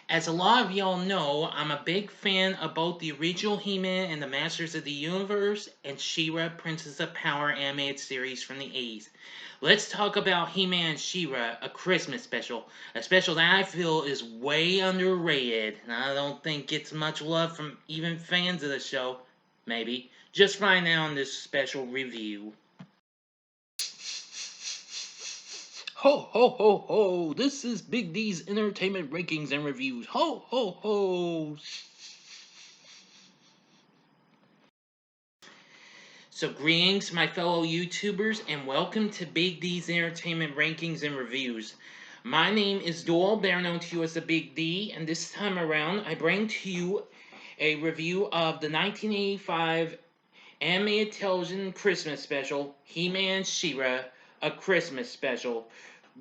As a lot of y'all know, I'm a big fan of both the original He-Man and the Masters of the Universe and She-Ra Princess of Power animated series from the 80s. Let's talk about He-Man and She-Ra, a Christmas special. A special that I feel is way underrated, and I don't think gets much love from even fans of the show. Maybe. Just find out in this special review. Ho ho ho ho! This is Big D's Entertainment Rankings and Reviews. Ho ho ho! So, greetings, my fellow YouTubers, and welcome to Big D's Entertainment Rankings and Reviews. My name is Doyle, better known to you as the Big D, and this time around I bring to you a review of the 1985 animated television Christmas special, He-Man She-Ra, a Christmas special,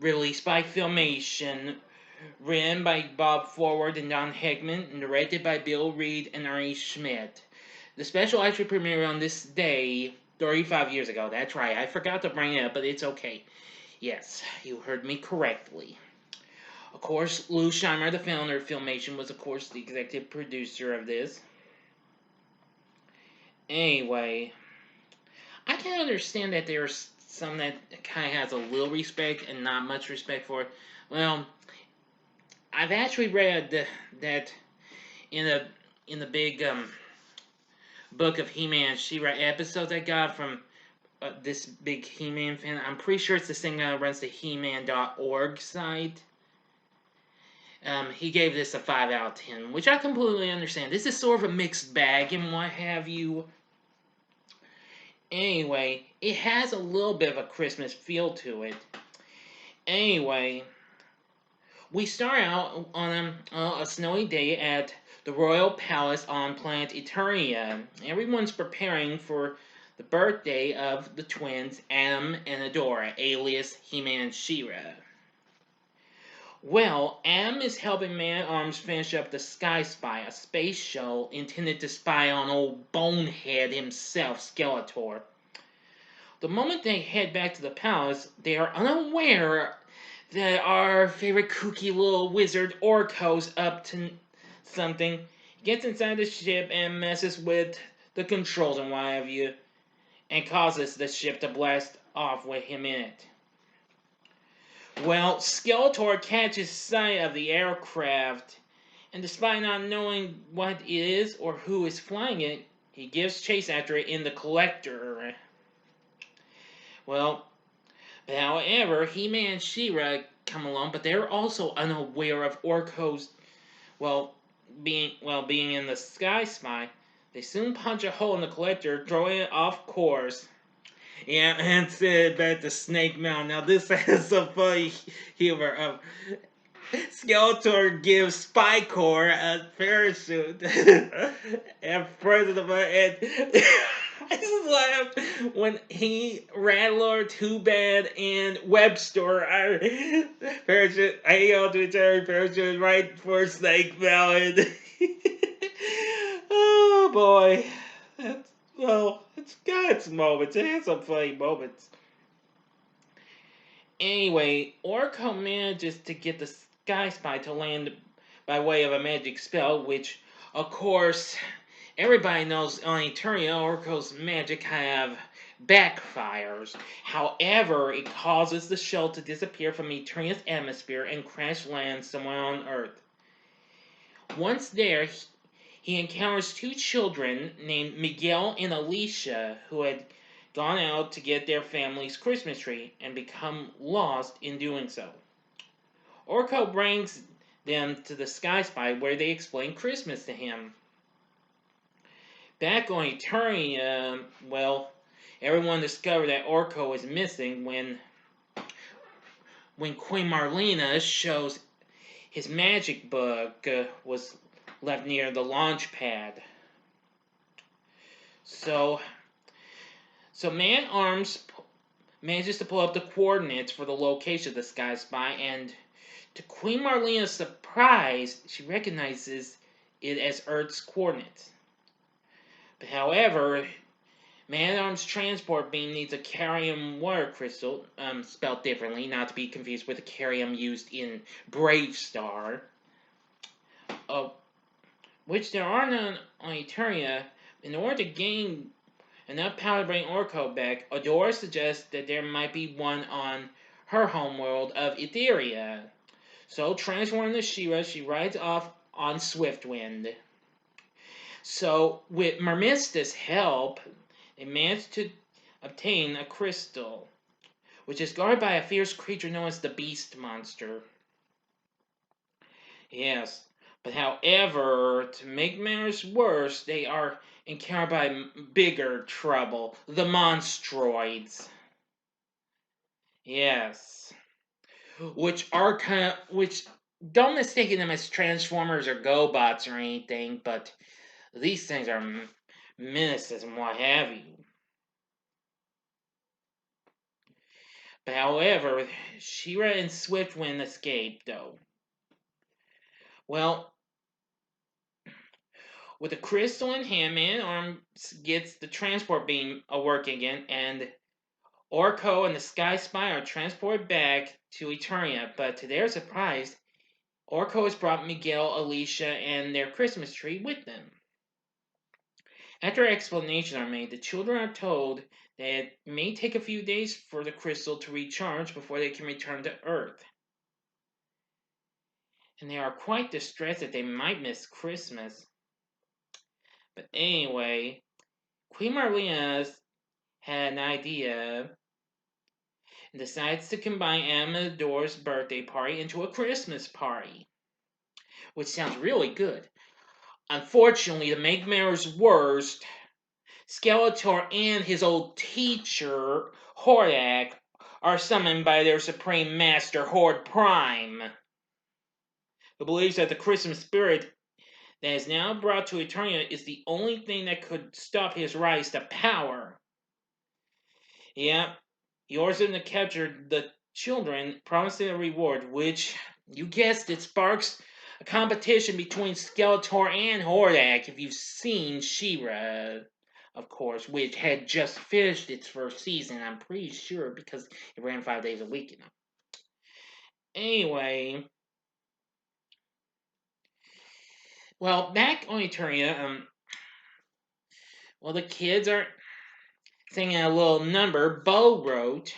released by Filmation, written by Bob Forward and Don Heckman, and directed by Bill Reed and Ernie Schmidt. The special actually premiered on this day 35 years ago. That's right, I forgot to bring it up, but it's okay. Yes, you heard me correctly. Of course, Lou Scheimer, the founder of Filmation, was of course the executive producer of this. Anyway, I can understand that there's some that kind of has a little respect and not much respect for it. Well, I've actually read that in the big book of He-Man and She-Ra episodes I got from this big He-Man fan. I'm pretty sure it's this thing that runs the He-Man.org site. He gave this a 5 out of 10, which I completely understand. This is sort of a mixed bag and what have you. Anyway, it has a little bit of a Christmas feel to it. Anyway, we start out on a snowy day at the Royal Palace on planet Eternia. Everyone's preparing for the birthday of the twins, Adam and Adora, alias He-Man and She-Ra. Well, Adam is helping Man-at-Arms finish up the Sky Spy, a space shuttle intended to spy on old Bonehead himself, Skeletor. The moment they head back to the palace, they are unaware that our favorite kooky little wizard Orko's up to something. He gets inside the ship and messes with the controls and what have you, and causes the ship to blast off with him in it. Well, Skeletor catches sight of the aircraft, and despite not knowing what it is or who is flying it, he gives chase after it in the Collector. Well, however, He-Man and She-Ra come along, but they're also unaware of Orko's, being in the Sky Spy. They soon punch a hole in the Collector, throwing it off course. Yeah, and send it back to Snake Mountain. Now this has some funny humor. Skeletor gives Spycore a parachute and President and I just laughed when he Rattler, Too Bad, and Webster are parachute hang on to each other parachute right for Snake Mountain. Oh boy. It's got its moments. It has some funny moments. Anyway, Orko manages to get the Sky Spy to land by way of a magic spell, which, of course, everybody knows on Eternia, Orko's magic kind of backfires. However, it causes the shell to disappear from Eternia's atmosphere and crash land somewhere on Earth. Once there, he encounters two children named Miguel and Alicia who had gone out to get their family's Christmas tree and become lost in doing so. Orko brings them to the Sky Spy where they explain Christmas to him. Back on Eternia, everyone discovered that Orko is missing when Queen Marlena shows his magic book was left near the launch pad. So Man-at-Arms manages to pull up the coordinates for the location of the Sky Spy, and to Queen Marlena's surprise, she recognizes it as Earth's coordinates. But however, Man-at-Arms transport beam needs a Carium water crystal, spelled differently, not to be confused with the Carium used in Brave Star. uh, which there are none on Eternia. In order to gain enough power to bring Orko back, Adora suggests that there might be one on her homeworld of Etheria. So, transforming to She-Ra, she rides off on Swiftwind. So, with Mermista's help, they manage to obtain a crystal, which is guarded by a fierce creature known as the Beast Monster. Yes, but however, to make matters worse, they are encountered by bigger trouble, the Monstroids. Yes, which don't mistake them as Transformers or GoBots or anything, but these things are menaces and what have you. But however, She-Ra and Swiftwind escape, though. Well, with the crystal in hand, Man-at-Arms gets the transport beam a work again, and Orko and the Sky Spy are transported back to Eternia, but to their surprise, Orko has brought Miguel, Alicia, and their Christmas tree with them. After explanations are made, the children are told that it may take a few days for the crystal to recharge before they can return to Earth. And they are quite distressed that they might miss Christmas. But anyway, Queen Marlena had an idea and decides to combine Amador's birthday party into a Christmas party, which sounds really good. Unfortunately, to make matters worse, Skeletor and his old teacher, Hordak, are summoned by their supreme master, Horde Prime, who believes that the Christmas spirit that is now brought to Eternia is the only thing that could stop his rise to power. Yeah, he orders them to capture the children, promising a reward, which, you guessed it, sparks a competition between Skeletor and Hordak, if you've seen She-Ra, of course, which had just finished its first season, I'm pretty sure, because it ran 5 days a week, you know. Anyway, well, back on Eternia, well, the kids are singing a little number Bo wrote.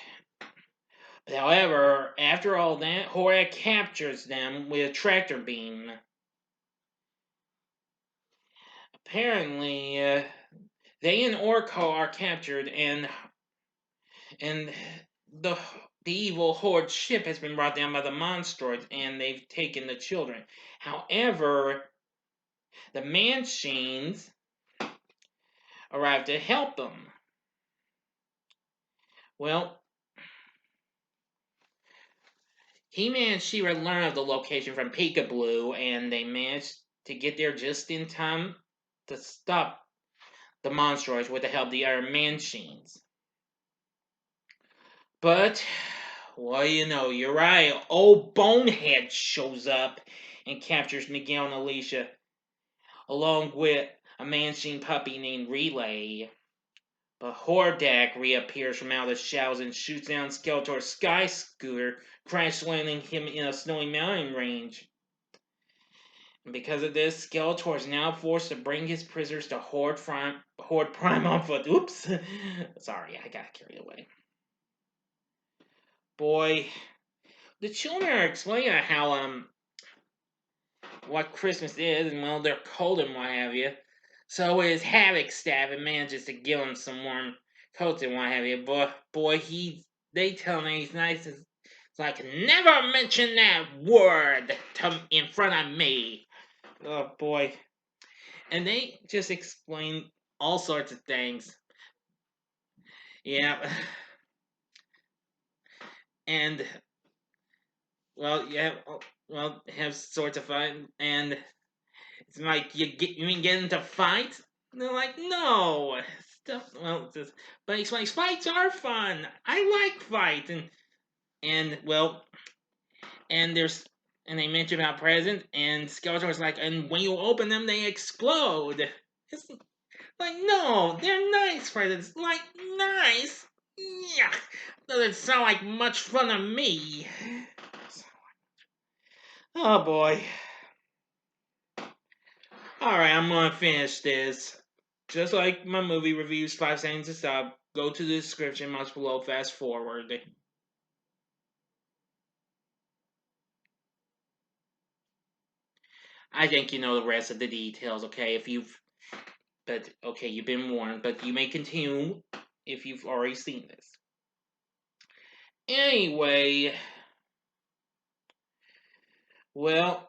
However, after all that, Hordak captures them with a tractor beam. Apparently, they and Orko are captured, and the evil Horde ship has been brought down by the Monstroids, and they've taken the children. However, the Manchines arrive to help them. Well, He-Man and She-Ra learn of the location from Peekaboo, and they manage to get there just in time to stop the Monstroids with the help of the other Manchines. But, well, you know, you're right. Old Bonehead shows up and captures Miguel and Alicia, along with a Manchine puppy named Relay. But Hordak reappears from out of the shadows and shoots down Skeletor's sky scooter, crash landing him in a snowy mountain range. And because of this, Skeletor is now forced to bring his prisoners to Horde Prime on foot. Oops. Sorry, I got carried away. Boy, the children are explaining how what Christmas is, and well, they're cold and what have you. So his Havoc staff and manages to give him some warm coats and what have you. But boy, they tell him he's nice. It's like, never mention that word in front of me. Oh boy. And they just explain all sorts of things. Yeah. And well, yeah, well, have sorts of fun, and it's like you mean get into fights? And they're like, no, stuff. Well, just but he's like, fights are fun. I like fights, and well, and there's and they mention about presents, and Skeletor's like, and when you open them, they explode. It's like, no, they're nice presents. Like, nice. Yeah, doesn't sound like much fun to me. Oh boy. Alright, I'm gonna finish this. Just like my movie reviews, 5 seconds to stop. Go to the description much below, fast forward. I think you know the rest of the details, okay? But okay, you've been warned, but you may continue if you've already seen this. Anyway, well,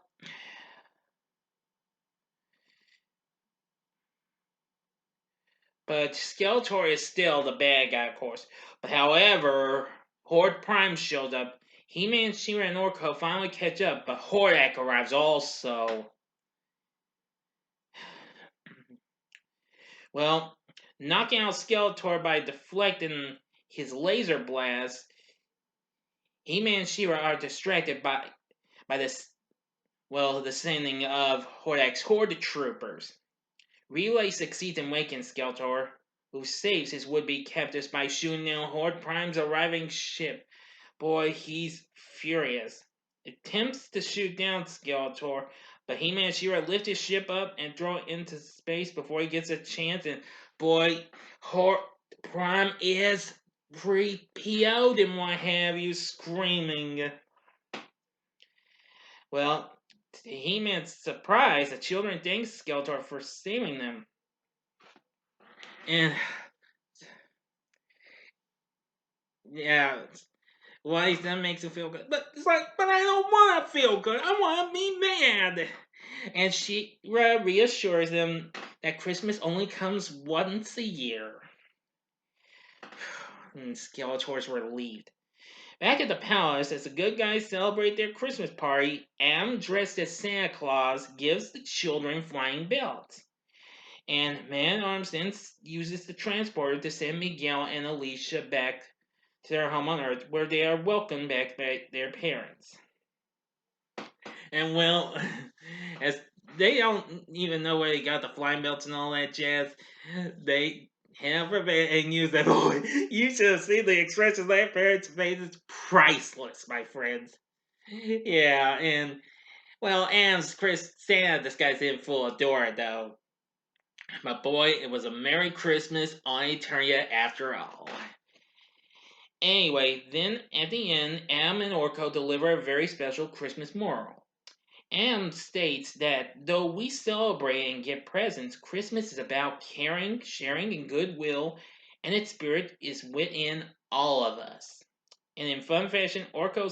but Skeletor is still the bad guy, of course. But however, Horde Prime shows up. He-Man, She-Ra, and Orko finally catch up, but Hordak arrives also. Well, knocking out Skeletor by deflecting his laser blast, He-Man and She-Ra are distracted by the sending of Hordak's Horde troopers. Relay succeeds in waking Skeletor, who saves his would-be captors by shooting down Horde Prime's arriving ship. Boy, he's furious. Attempts to shoot down Skeletor, but He-Man and She-Ra lift his ship up and throw it into space before he gets a chance, and boy, Horde Prime is PO'd and what have you, screaming. Well, to He-Man's surprise, the children thank Skeletor for saving them. And yeah, why that makes him feel good. But it's like, but I don't want to feel good. I want to be mad. And she reassures them that Christmas only comes once a year. And Skeletor's relieved. Back at the palace, as the good guys celebrate their Christmas party, Am, dressed as Santa Claus, gives the children flying belts. And Man-at-Arms then uses the transporter to send Miguel and Alicia back to their home on Earth, where they are welcomed back by their parents. And well, as they don't even know where they got the flying belts and all that jazz, they have and use them. Oh, you should have seen the expressions on their parents' faces. Priceless, my friends. Yeah, and well, Am's Chris Santa disguised in full of Dora, though. But boy, it was a Merry Christmas on Eternia after all. Anyway, then at the end, Am and Orko deliver a very special Christmas moral. Am states that though we celebrate and get presents, Christmas is about caring, sharing, and goodwill, and its spirit is within all of us. And in fun fashion, Orko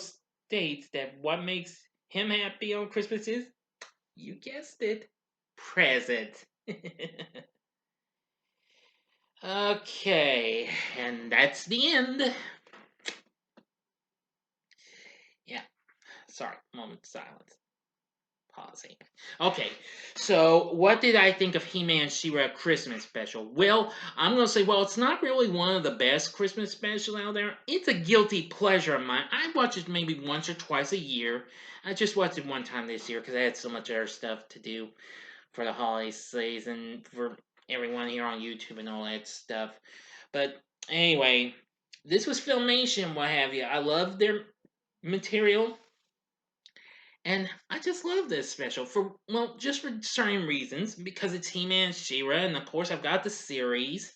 states that what makes him happy on Christmas is, you guessed it, present. Okay, and that's the end. Yeah, sorry, moment of silence. Pausing. Okay, so what did I think of He-Man She-Ra Christmas special? Well, I'm gonna say, well, it's not really one of the best Christmas specials out there. It's a guilty pleasure of mine. I watch it maybe once or twice a year. I just watched it one time this year because I had so much other stuff to do for the holiday season, for everyone here on YouTube and all that stuff. But anyway, this was Filmation, what have you. I love their material. And I just love this special for, well, just for certain reasons. Because it's He-Man, She-Ra, and of course I've got the series.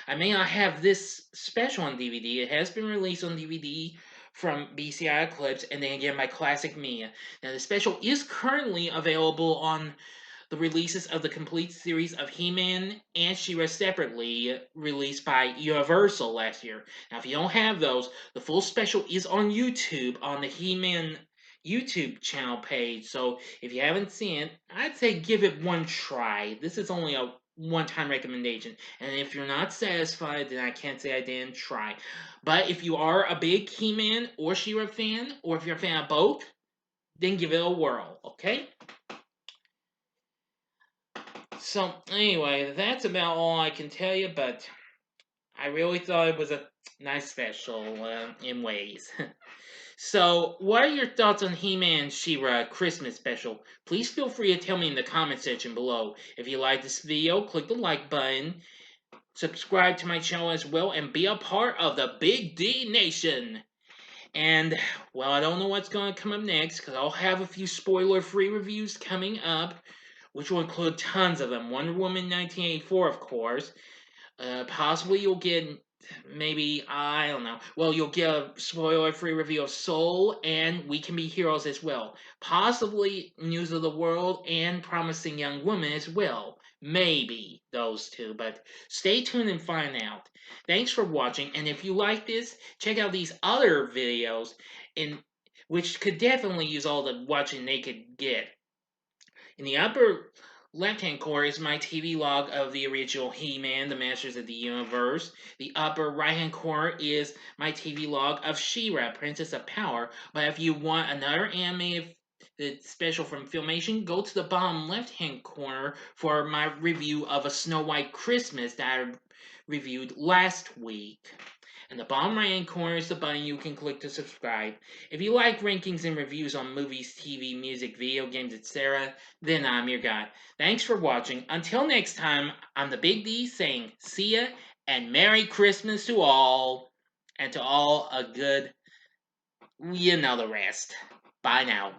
I may not have this special on DVD. It has been released on DVD from BCI Eclipse, and then again by Classic Mia. Now the special is currently available on the releases of the complete series of He-Man and She-Ra separately, released by Universal last year. Now if you don't have those, the full special is on YouTube on the He-Man YouTube channel page. So if you haven't seen it, I'd say give it one try. This is only a one-time recommendation. And if you're not satisfied, then I can't say I didn't try. But if you are a big He-Man or She-Ra fan, or if you're a fan of both, then give it a whirl, okay? So anyway, that's about all I can tell you, but I really thought it was a nice special in ways. So, what are your thoughts on He-Man She-Ra Christmas special? Please feel free to tell me in the comment section below. If you like this video, click the like button, subscribe to my channel as well, and be a part of the Big D Nation. And, well, I don't know what's going to come up next, because I'll have a few spoiler-free reviews coming up, which will include tons of them. Wonder Woman 1984, of course. Possibly you'll get maybe I don't know. Well, you'll get a spoiler-free review of Soul and We Can Be Heroes as well. Possibly News of the World and Promising Young Woman as well. Maybe those two, but stay tuned and find out. Thanks for watching, and if you like this, check out these other videos in which could definitely use all the watching they could get. In the upper left-hand corner is my TV log of the original He-Man, the Masters of the Universe. The upper right-hand corner is my TV log of She-Ra, Princess of Power. But if you want another anime that's special from Filmation, go to the bottom left-hand corner for my review of A Snow White Christmas that I reviewed last week. In the bottom right hand corner is the button you can click to subscribe. If you like rankings and reviews on movies, TV, music, video games, etc., then I'm your guy. Thanks for watching. Until next time, I'm the Big D saying see ya and Merry Christmas to all. And to all a good, you know the rest. Bye now.